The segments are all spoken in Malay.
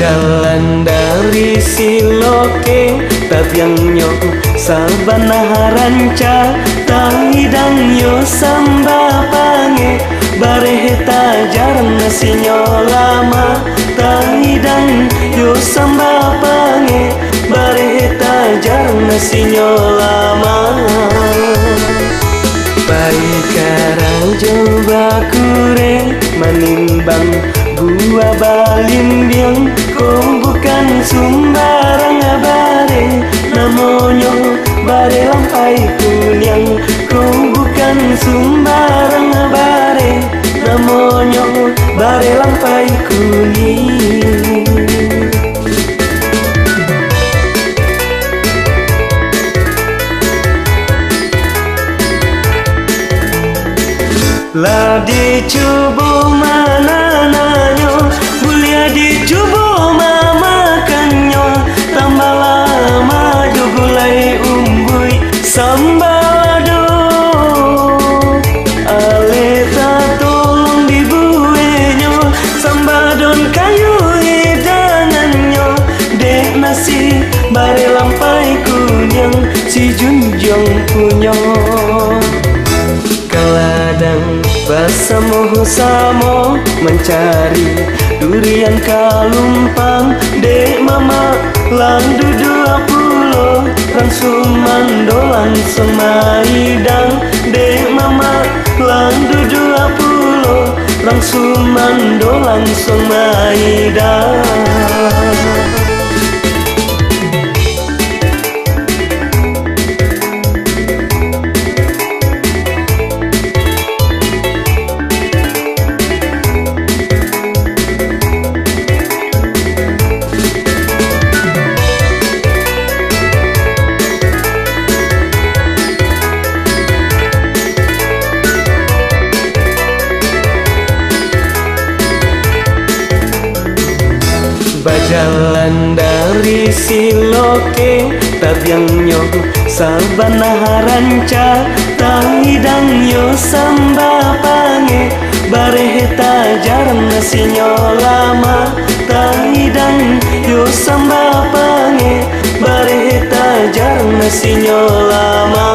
Bajalan dari Siloke tabiangnya sabana ranca tangidangnya samba pange bareheta jarang nasinyo lama tangidang yo samba pange bareheta jarang nasinyo lama. Baik karang coba kure menimbang gua balimbiang kau bukan sembarang bare namanya bare lampai kunyang kau bukan sembarang bare namanya bare lampai kuning. Lah dicoba mana nanyo bulia dicoba mama kanyo tambah lama jugulai umbui sambalado aleta tolong dibuenyo sambadon kayu hidanganyo dek nasi bare lampai kunyang si junjong punyo keladang bersamo-samo mencari durian kalumpang dek mama landu 20 langsung mando langsung maidang dek mama landu 20 langsung mando langsung maidang. Bajalan dari Siloke tabiangnya sabana ranca tangidangnya samba pange bareheta jarang nasinyo lama tangidang yo samba pange bareheta jarang nasinyo lama.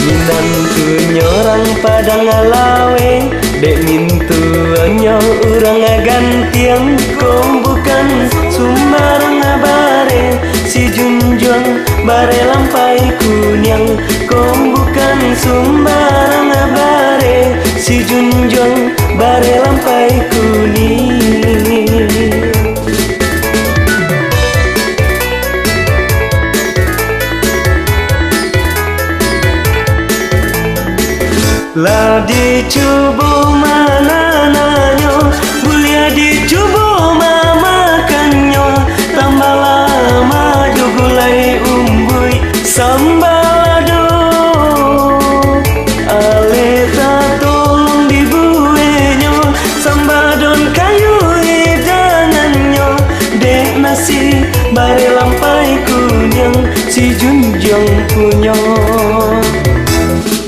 Minantu nyorang padang alawe dek mintu nyo urang gantiang kau bukan sembarang bare si junjung bare lampai kunyang kau bukan sembarang bare si junjung bare lampai kuning. Lah dicoba mana nanyo bulia dicoba mama kanyo tambah lama jugulai umbui sambalado aleta tolong dibuenyo sambadon kayu hidanganyo dek nasi bare lampai kunyang si junjung punyo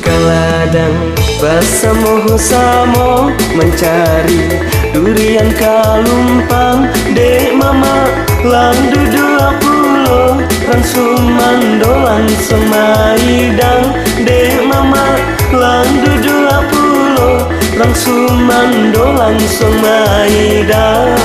keladang bersamo-samo mencari durian kalumpang dek mama landu 20 langsung mando langsung maidang dek mama landu 20 langsung mando langsung maidang.